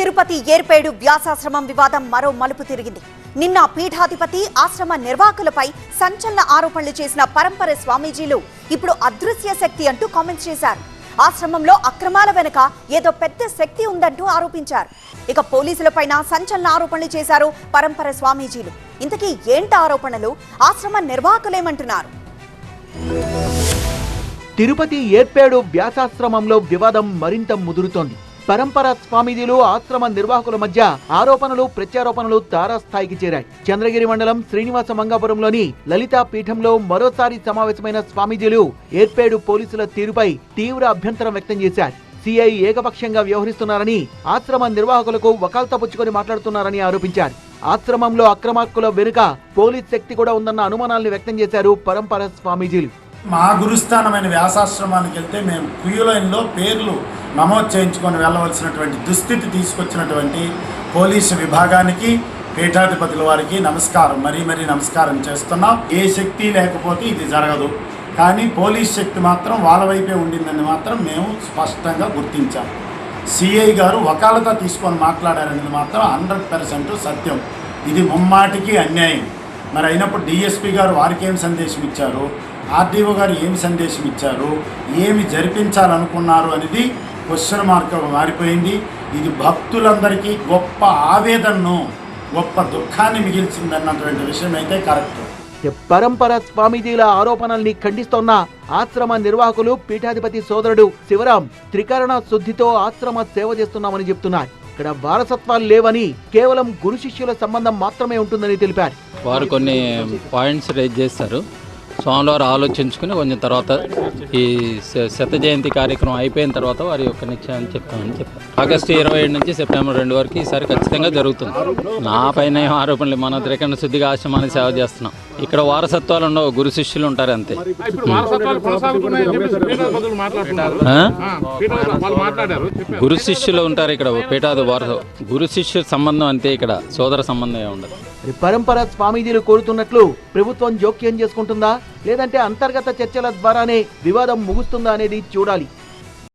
తిరుపతి ఏర్పేడు వ్యాసాశ్రమం వివాదం మరో మలుపు తిరిగింది. నిన్న పీఠాధిపతి ఆశ్రమ నిర్వాహకులపై సంచలన ఆరోపణలు చేసిన పరంపర స్వామీజీలు ఇప్పుడు అదృశ్య శక్తి అంటూ కామెంట్స్ చేశారు. ఆశ్రమంలో అక్రమాల వెనుక ఏదో పెద్ద శక్తి ఉందంటూ ఆరోపించారు. ఇక పోలీసులపైన సంచలన ఆరోపణలు చేశారు పరంపర స్వామీజీలు. ఇంతకీ ఏంటి ఆరోపణలు? ఆశ్రమ నిర్వాహకులేమంటున్నారు? తిరుపతి ఏర్పేడు వ్యాసాశ్రమంలో వివాదం మరింత ముదురుతోంది. పరంపర స్వామీజీలు ఆశ్రమ నిర్వాహకుల మధ్య ఆరోపణలు ప్రత్యారోపణలు తారాస్థాయికి చేరాయి. చంద్రగిరి మండలం శ్రీనివాస మంగాపురంలోని లలితా పీఠంలో మరోసారి సమావేశమైన స్వామీజీలు ఏర్పేడు పోలీసుల తీరుపై తీవ్ర అభ్యంతరం వ్యక్తం చేశారు. సిఐ ఏకపక్షంగా వ్యవహరిస్తున్నారని, ఆశ్రమ నిర్వాహకులకు వకాల్తా పుచ్చుకొని మాట్లాడుతున్నారని ఆరోపించారు. ఆశ్రమంలో అక్రమార్కుల వెనుక పోలీస్ శక్తి కూడా ఉందన్న అనుమానాలను వ్యక్తం చేశారు పరంపర స్వామీజీలు. మా గురుస్థానమైన వ్యాసాశ్రమానికి వెళ్తే మేము క్యూ లైన్లో పేర్లు నమోదు చేయించుకొని వెళ్ళవలసినటువంటి దుస్థితి తీసుకొచ్చినటువంటి పోలీసు విభాగానికి, పీఠాధిపతుల వారికి మరీ నమస్కారం చేస్తున్నాం. ఏ శక్తి లేకపోతే ఇది జరగదు, కానీ పోలీస్ శక్తి మాత్రం వాళ్ళ వైపే ఉండిందని మాత్రం మేము స్పష్టంగా గుర్తించాం. సిఐ గారు వకాలతా తీసుకొని మాట్లాడారనేది మాత్రం 100% సత్యం. ఇది ముమ్మాటికి అన్యాయం. మరి అయినప్పుడు డిఎస్పీ గారు వారికి ఏం సందేశం ఇచ్చారు, ఆర్డీఓ గారు ఏమి సందేశం ఇచ్చారు, ఏమి జరిపించాలనుకున్నారు అనేది క్వశ్చన్ మార్క్గా మారిపోయింది. ఇది భక్తులందరికీ గొప్ప ఆవేదనను, గొప్ప దుఃఖాన్ని మిగిల్చిందన్నటువంటి విషయం అయితే కరెక్ట్. పరంపర స్వామీజీల ఆరోపణల్ని ఖండిస్తోన్న ఆశ్రమ నిర్వాహకులు పీఠాధిపతి సోదరుడు శివరాం త్రికరణ శుద్ధితో ఆశ్రమ సేవ చేస్తున్నామని చెప్తున్నారు. ఇక్కడ వారసత్వాలు లేవని, కేవలం గురు శిష్యుల సంబంధం మాత్రమే ఉంటుందని తెలిపారు. వారు కొన్ని పాయింట్స్ రైజ్ చేస్తారు. స్వామివారు ఆలోచించుకుని కొంచెం తర్వాత ఈ శత జయంతి కార్యక్రమం అయిపోయిన తర్వాత వారి యొక్క నిశ్చయాన్ని చెప్తామని చెప్పారు. ఆగస్టు 27 నుంచి సెప్టెంబర్ 2 వరకు ఈసారి ఖచ్చితంగా జరుగుతుంది. నా పైన ఆరోపణలు, మన త్రికరణ శుద్ధిగా ఆశ్రమాన్ని సేవ చేస్తున్నాం. ఇక్కడ వారసత్వాలు ఉండవు, గురు శిష్యులు ఉంటారు అంతే. గురు శిష్యులు ఉంటారు ఇక్కడ, గురు శిష్యుల సంబంధం అంతే, ఇక్కడ సోదర సంబంధం ఉండదు. పరంపర స్వామీజీలు కోరుతున్నట్లు ప్రభుత్వం జోక్యం చేసుకుంటుందా, లేదంటే అంతర్గత చర్చల ద్వారానే వివాదం ముగుస్తుందా అనేది చూడాలి.